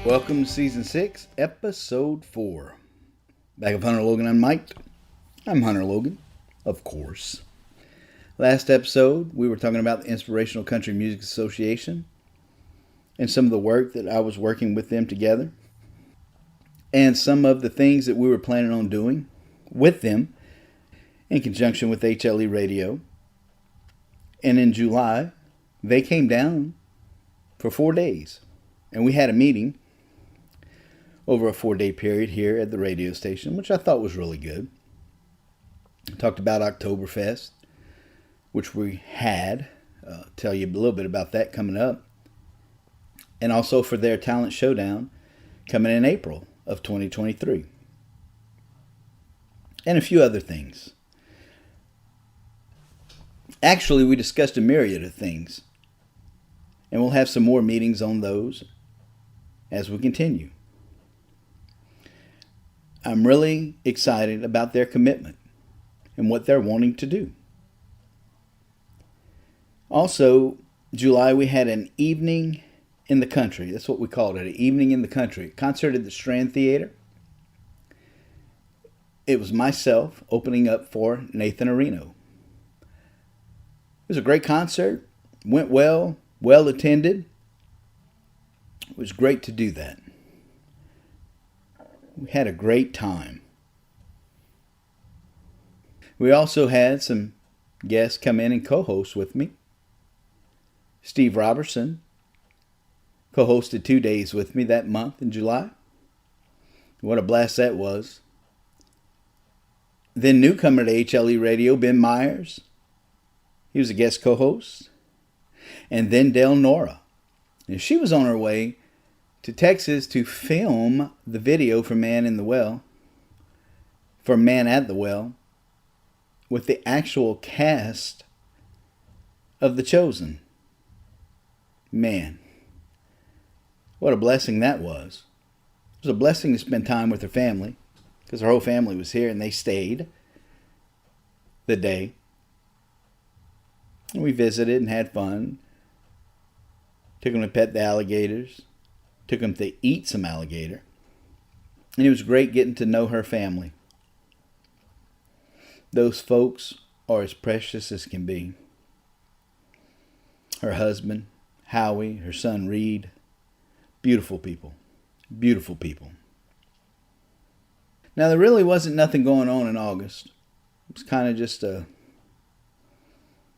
Welcome to Season 6, Episode 4. Back of Hunter Logan Unmiked. I'm Hunter Logan, of course. Last episode, we were talking about the Inspirational Country Music Association and some of the work that I was working with them together and some of the things that we were planning on doing with them in conjunction with HLE Radio. And in July, they came down for 4 days. And we had a meeting over a 4-day period here at the radio station, which I thought was really good. Talked about Oktoberfest, which we had. Tell you a little bit about that coming up. And also for their Talent Showdown coming in April of 2023. And a few other things. Actually, we discussed a myriad of things. And we'll have some more meetings on those as we continue. I'm really excited about their commitment and what they're wanting to do. Also, July we had an evening in the country. That's what we called it, an evening in the country. Concert at the Strand Theater. It was myself opening up for Nathan Areno. It was a great concert. Went well attended. It was great to do that. We had a great time. We also had some guests come in and co-host with me. Steve Robertson co-hosted 2 days with me that month in July. What a blast that was. Then newcomer to HLE Radio, Ben Myers. He was a guest co-host. And then Del Nora. And she was on her way to Texas to film the video for Man at the Well, with the actual cast of The Chosen. Man, what a blessing that was. It was a blessing to spend time with her family, because her whole family was here and they stayed the day. And we visited and had fun. Took them to pet the alligators. Took them to eat some alligator. And it was great getting to know her family. Those folks are as precious as can be. Her husband, Howie, her son, Reed. Beautiful people. Beautiful people. Now, there really wasn't nothing going on in August. It was kind of just a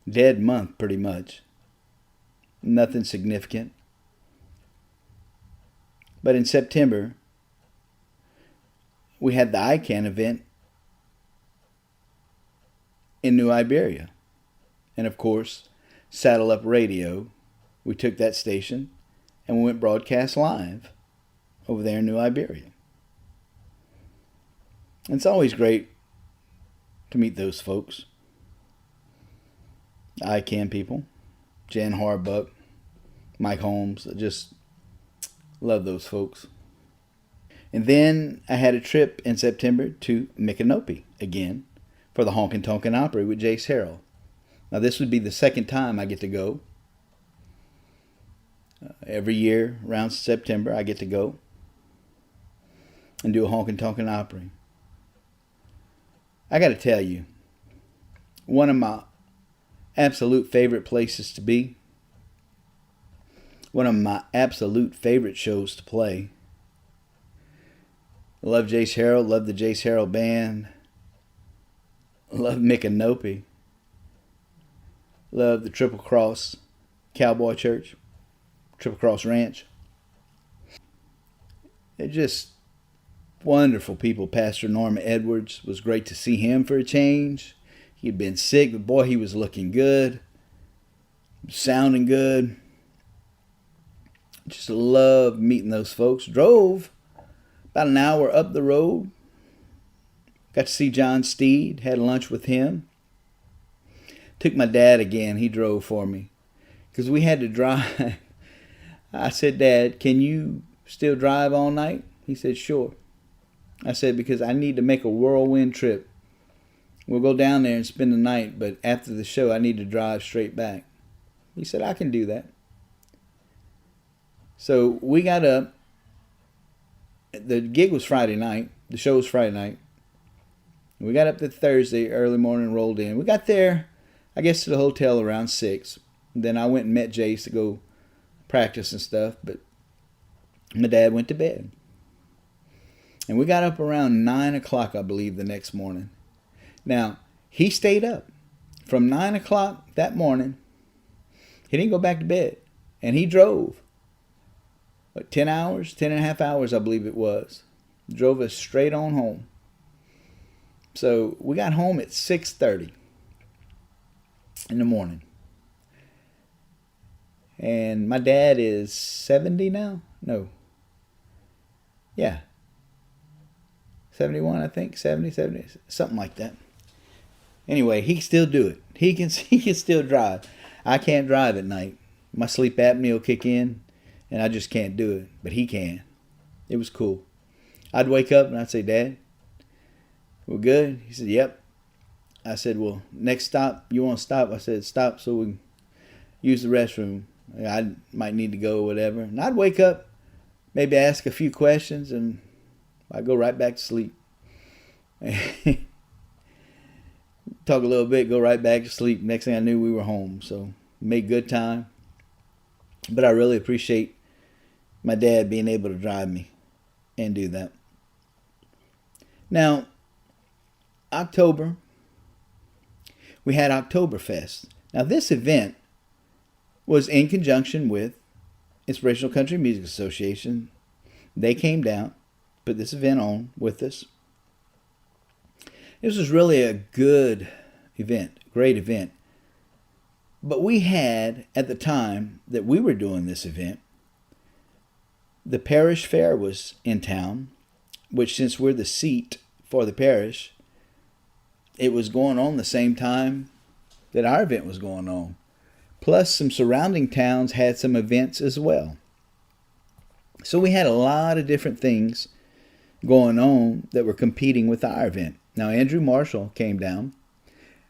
dead month, pretty much. Nothing significant. But in September, we had the ICANN event in New Iberia. And of course, Saddle Up Radio, we took that station and we went broadcast live over there in New Iberia. And it's always great to meet those folks. The ICANN people. Jan Harbuck, Mike Holmes, I just love those folks. And then I had a trip in September to Micanopy again for the Honkin' Tonkin' Opry with Jace Harrell. Now this would be the second time I get to go. Every year around September I get to go and do a Honkin' Tonkin' Opry. I got to tell you, one of my absolute favorite places to be. One of my absolute favorite shows to play. I love Jace Harrell. Love the Jace Harrell Band. Love Micanopy. Love the Triple Cross Cowboy Church. Triple Cross Ranch. They're just wonderful people. Pastor Norm Edwards, was great to see him for a change. He had been sick, but boy, he was looking good. Sounding good. Just loved meeting those folks. Drove about an hour up the road. Got to see John Steed. Had lunch with him. Took my dad again. He drove for me. Because we had to drive. I said, Dad, can you still drive all night? He said, sure. I said, because I need to make a whirlwind trip. We'll go down there and spend the night, but after the show, I need to drive straight back. He said, I can do that. So we got up the gig was Friday night. The show was Friday night. We got up to Thursday early morning, rolled in. We got there, I guess, to the hotel around 6. Then I went and met Jace to go practice and stuff. But my dad went to bed. And we got up around 9 o'clock, I believe, the next morning. Now, he stayed up from 9 o'clock that morning. He didn't go back to bed. And he drove. 10 hours, 10 and a half hours, I believe it was. Drove us straight on home. So we got home at 6:30 in the morning. And my dad is 70 now? No. Yeah. 71, I think. 70, something like that. Anyway, he can still do it. He can still drive. I can't drive at night. My sleep apnea will kick in, and I just can't do it. But he can. It was cool. I'd wake up and I'd say, Dad, we're good? He said, yep. I said, well, next stop, you want to stop? I said, stop so we can use the restroom. I might need to go or whatever. And I'd wake up, maybe ask a few questions, and I'd go right back to sleep. Talk a little bit, go right back to sleep. Next thing I knew, we were home. So, made good time. But I really appreciate my dad being able to drive me and do that. Now, October, we had Oktoberfest. Now, this event was in conjunction with Inspirational Country Music Association. They came down, put this event on with us. This was really a good event, great event. But we had, at the time that we were doing this event, the parish fair was in town, which since we're the seat for the parish, it was going on the same time that our event was going on. Plus, some surrounding towns had some events as well. So we had a lot of different things going on that were competing with our event. Now, Andrew Marshall came down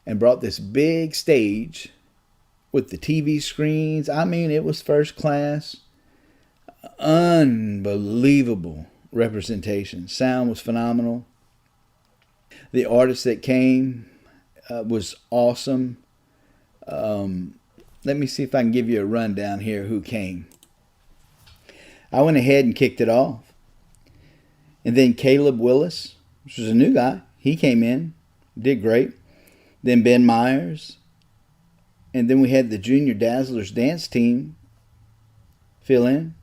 and brought this big stage with the TV screens. I mean, it was first class. Unbelievable representation. Sound was phenomenal. The artist that came was awesome. Let me see if I can give you a rundown here who came. I went ahead and kicked it off. And then Caleb Willis, which was a new guy, he came in, did great. Then Ben Myers. And then we had the Junior Dazzlers dance team fill in,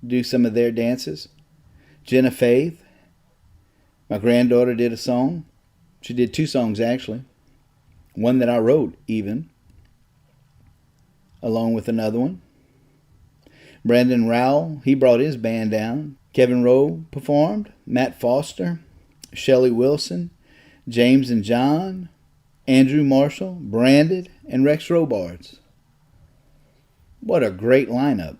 do some of their dances. Jenna Faith, my granddaughter, did a song. She did 2 songs, actually. One that I wrote, even, along with another one. Brandon Rowell, he brought his band down. Kevin Rowe performed. Matt Foster, Shelly Wilson, James and John, Andrew Marshall, Branded, and Rex Robards. What a great lineup.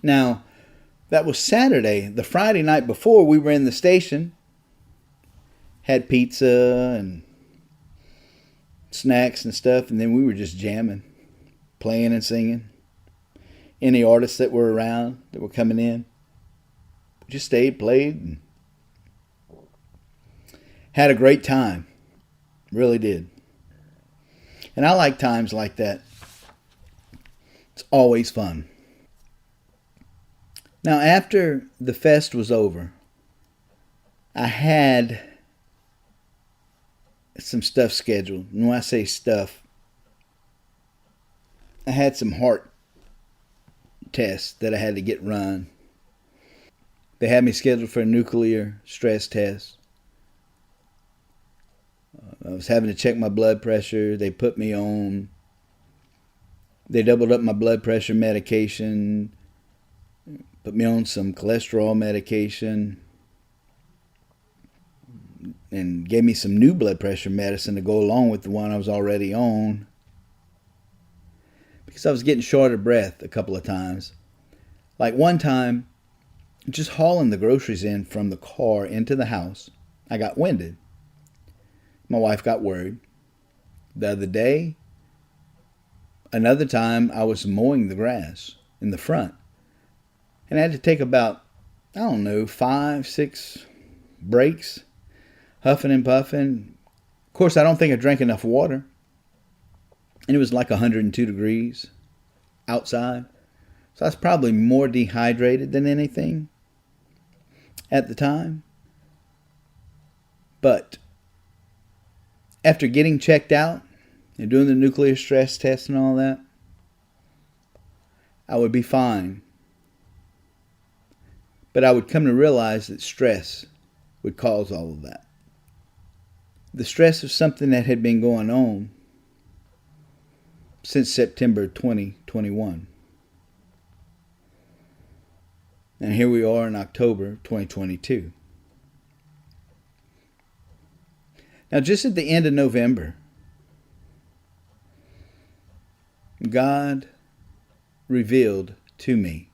Now, that was Saturday. The Friday night before, we were in the station, had pizza and snacks and stuff, and then we were just jamming, playing and singing. Any artists that were around, that were coming in, we just stayed, played, and had a great time. Really did. And I like times like that. It's always fun. Now, after the fest was over, I had some stuff scheduled. And when I say stuff, I had some heart tests that I had to get run. They had me scheduled for a nuclear stress test. I was having to check my blood pressure. They put me on. They doubled up my blood pressure medication. Put me on some cholesterol medication. And gave me some new blood pressure medicine to go along with the one I was already on. Because I was getting short of breath a couple of times. Like one time, just hauling the groceries in from the car into the house, I got winded. My wife got worried. The other day, another time, I was mowing the grass in the front. And I had to take about, 5, 6 breaks, huffing and puffing. Of course, I don't think I drank enough water. And it was like 102 degrees outside. So I was probably more dehydrated than anything at the time. But after getting checked out and doing the nuclear stress test and all that, I would be fine. But I would come to realize that stress would cause all of that. The stress of something that had been going on since September 2021. And here we are in October 2022. Now, just at the end of November, God revealed to me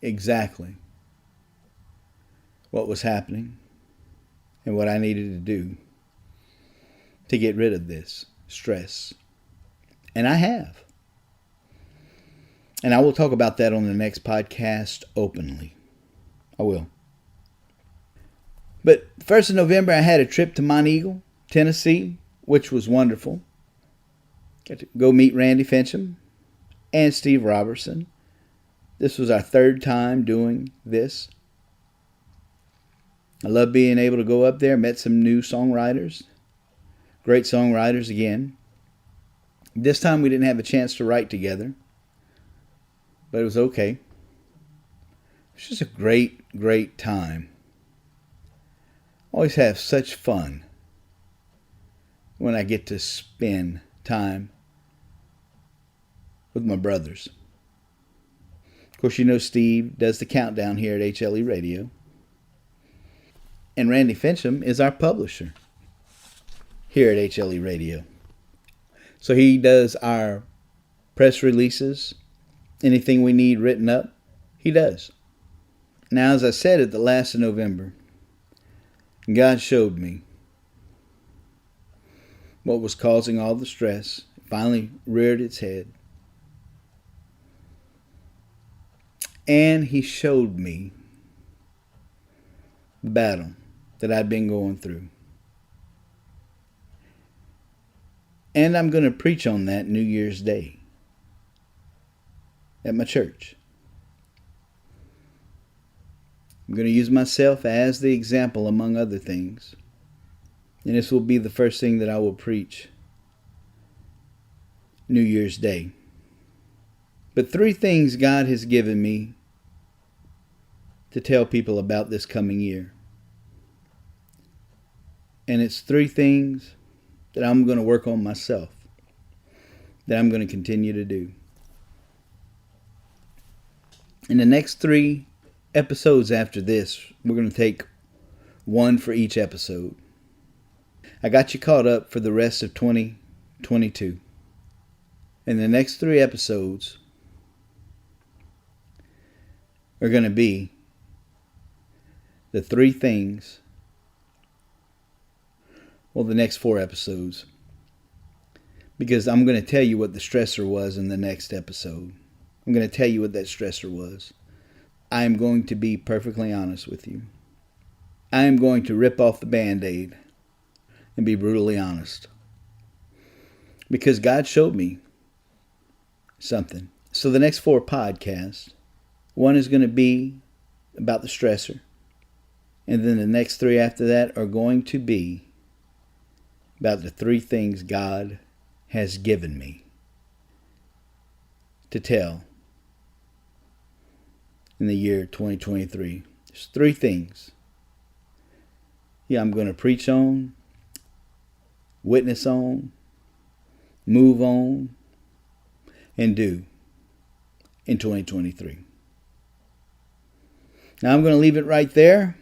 exactly what was happening and what I needed to do to get rid of this stress. And I have. And I will talk about that on the next podcast openly. I will. But 1st of November, I had a trip to Monteagle, Tennessee, which was wonderful. Got to go meet Randy Fincham and Steve Robertson. This was our 3rd time doing this. I love being able to go up there. Met some new songwriters. Great songwriters again. This time we didn't have a chance to write together. But it was okay. It was just a great, great time. Always have such fun when I get to spend time with my brothers. Of course, you know Steve does the countdown here at HLE Radio. And Randy Fincham is our publisher here at HLE Radio. So he does our press releases, anything we need written up, he does. Now, as I said at the last of November, God showed me what was causing all the stress. It finally reared its head. And he showed me the battle that I'd been going through. And I'm going to preach on that New Year's Day at my church. I'm going to use myself as the example among other things. And this will be the first thing that I will preach New Year's Day. But 3 things God has given me to tell people about this coming year. And it's 3 things that I'm going to work on myself, that I'm going to continue to do. In the next 3 episodes after this, we're going to take 1 for each episode. I got you caught up for the rest of 2022. And the next 3 episodes are going to be the 3 things, well, the next 4 episodes, because I'm going to tell you what the stressor was in the next episode. I'm going to tell you what that stressor was. I am going to be perfectly honest with you. I am going to rip off the Band-Aid and be brutally honest, because God showed me something. So the next 4 podcasts, 1 is going to be about the stressor, and then the next 3 after that are going to be about the 3 things God has given me to tell in the year 2023. There's 3 things. Yeah, I'm going to preach on, witness on, move on, and do in 2023. Now I'm going to leave it right there.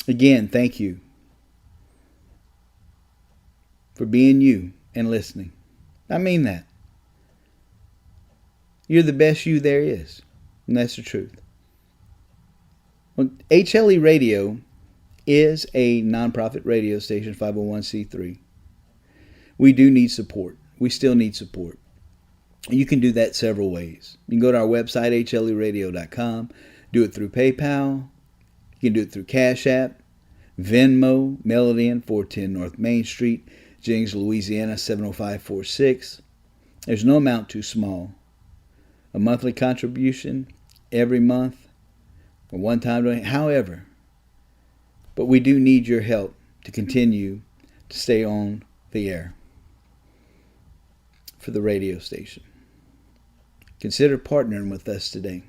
Again, thank you for being you and listening. I mean that. You're the best you there is. And that's the truth. Well, HLE Radio is a nonprofit radio station, 501c3. We do need support. We still need support. You can do that several ways. You can go to our website, hleradio.com, do it through PayPal. You can do it through Cash App, Venmo, mail it in, 410 North Main Street, Jennings, Louisiana, 70546. There's no amount too small. A monthly contribution every month, or one-time donation, however. But we do need your help to continue to stay on the air for the radio station. Consider partnering with us today.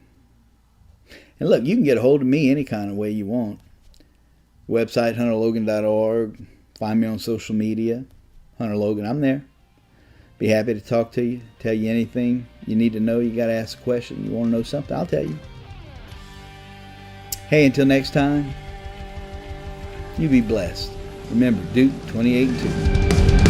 And look, you can get a hold of me any kind of way you want. Website, hunterlogan.org. Find me on social media, Hunter Logan. I'm there. Be happy to talk to you, tell you anything you need to know. You got to ask a question. You want to know something, I'll tell you. Hey, until next time, you be blessed. Remember, Duke 28-2.